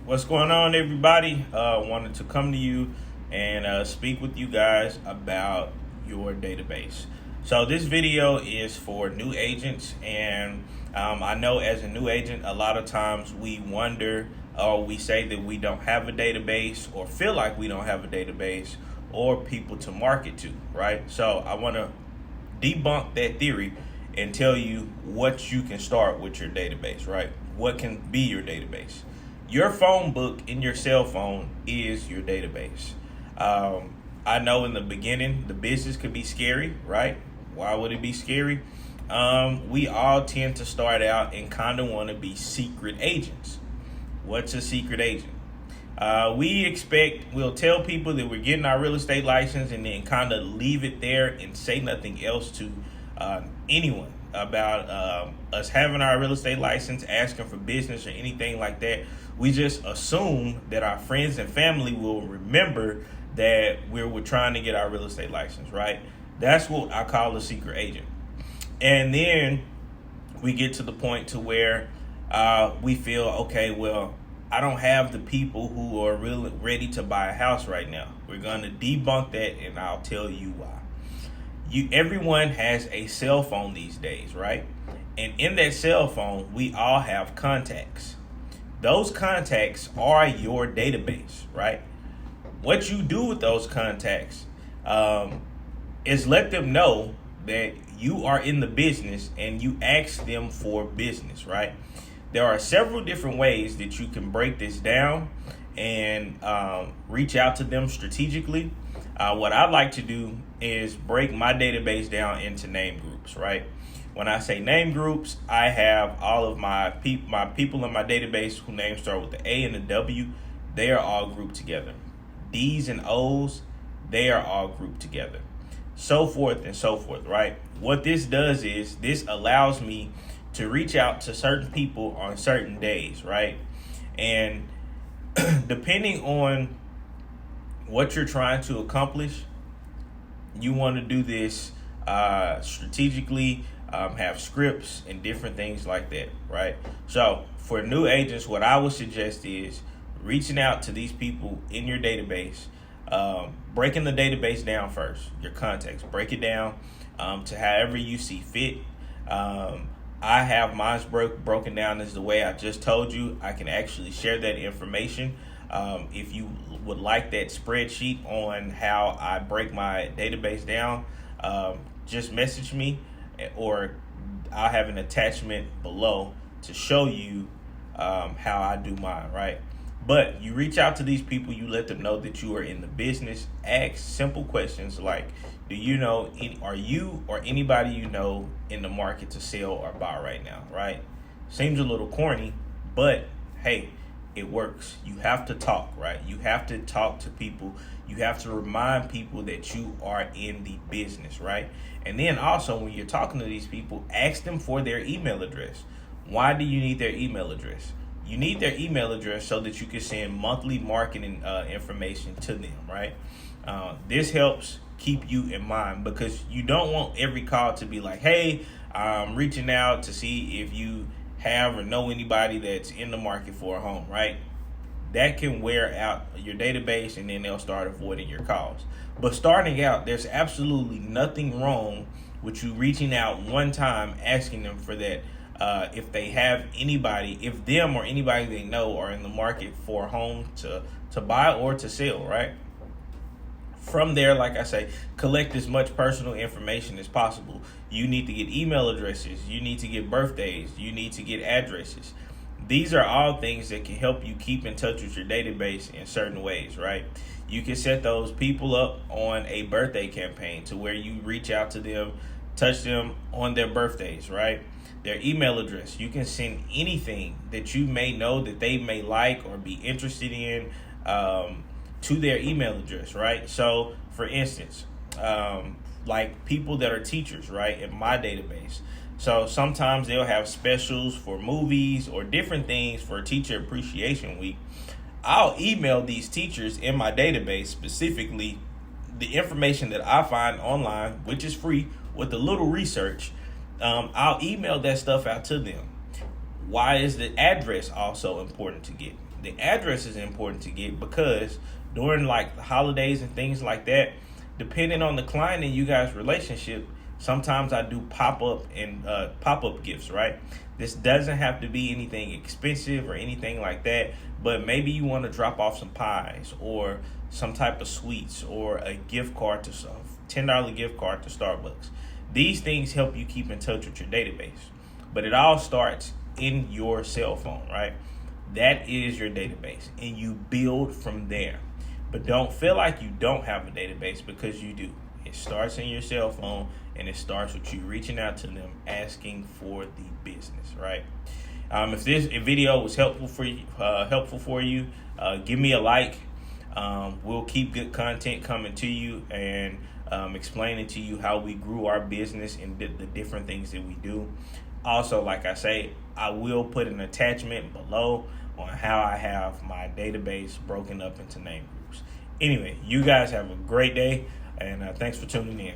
What's going on, everybody? Wanted to come to you and speak with you guys about your database. So this video is for new agents, and I know as a new agent, a lot of times we wonder or we say that we don't have a database or feel like we don't have a database or people to market to, right? So I want to debunk that theory and tell you what you can start with your database, right? What can be your database? Your phone book in your cell phone is your database. I know in the beginning, the business could be scary, right? Why would it be scary? We all tend to start out and kind of want to be secret agents. What's a secret agent? We'll tell people that we're getting our real estate license and then kind of leave it there and say nothing else to anyone about us having our real estate license, asking for business or anything like that. We just assume that our friends and family will remember that we're trying to get our real estate license, right? That's what I call a secret agent. And then we get to the point to where we feel, okay, well, I don't have the people who are really ready to buy a house right now. We're going to debunk that, and I'll tell you why. Everyone has a cell phone these days, right? And in that cell phone, we all have contacts. Those contacts are your database, right? What you do with those contacts is let them know that you are in the business and you ask them for business, right? There are several different ways that you can break this down and reach out to them strategically. What I'd like to do is break my database down into name groups, right? When I say name groups, I have all of my people in my database whose names start with the A and the W. They are all grouped together. D's and O's, they are all grouped together. So forth and so forth, right? What this does is this allows me to reach out to certain people on certain days, right? And depending on what you're trying to accomplish, you want to do this strategically, have scripts and different things like that, right? So for new agents, what I would suggest is reaching out to these people in your database, breaking the database down first, your contacts, break it down to however you see fit. I have mine broken down as the way I just told you. I can actually share that information. If you would like that spreadsheet on how I break my database down, just message me, or I'll have an attachment below to show you how I do mine, right? But you reach out to these people, you let them know that you are in the business. Ask simple questions like, do you know, are you or anybody you know in the market to sell or buy right now, right? Seems a little corny, but hey, it works. You have to talk, right? You have to talk to people. You have to remind people that you are in the business, right? And then also when you're talking to these people, ask them for their email address. Why do you need their email address? You need their email address so that you can send monthly marketing information to them, right? This helps keep you in mind because you don't want every call to be like, hey, I'm reaching out to see if you have or know anybody that's in the market for a home, right? That can wear out your database and then they'll start avoiding your calls. But starting out, there's absolutely nothing wrong with you reaching out one time, asking them for that. If they have anybody, if them or anybody they know are in the market for a home to buy or to sell, right? From there, like I say, collect as much personal information as possible. You need to get email addresses. You need to get birthdays. You need to get addresses. These are all things that can help you keep in touch with your database in certain ways, right? You can set those people up on a birthday campaign to where you reach out to them, touch them on their birthdays, right? Their email address. You can send anything that you may know that they may like or be interested in to their email address, right? So, for instance, like people that are teachers, right, in my database. So sometimes they'll have specials for movies or different things for Teacher Appreciation Week. I'll email these teachers in my database specifically the information that I find online, which is free with a little research. I'll email that stuff out to them. Why is the address also important to get? The address is important to get because during like the holidays and things like that, depending on the client and you guys' relationship, sometimes I do pop-up gifts, right? This doesn't have to be anything expensive or anything like that, but maybe you want to drop off some pies or some type of sweets or a gift card to some $10 gift card to Starbucks. These things help you keep in touch with your database, but it all starts in your cell phone, right? That is your database, and you build from there. But don't feel like you don't have a database, because you do. It starts in your cell phone, and it starts with you reaching out to them, asking for the business, right? If this video was helpful for you, give me a like. We'll keep good content coming to you and explaining to you how we grew our business and the different things that we do. Also, like I say, I will put an attachment below on how I have my database broken up into name groups. Anyway, you guys have a great day, and thanks for tuning in.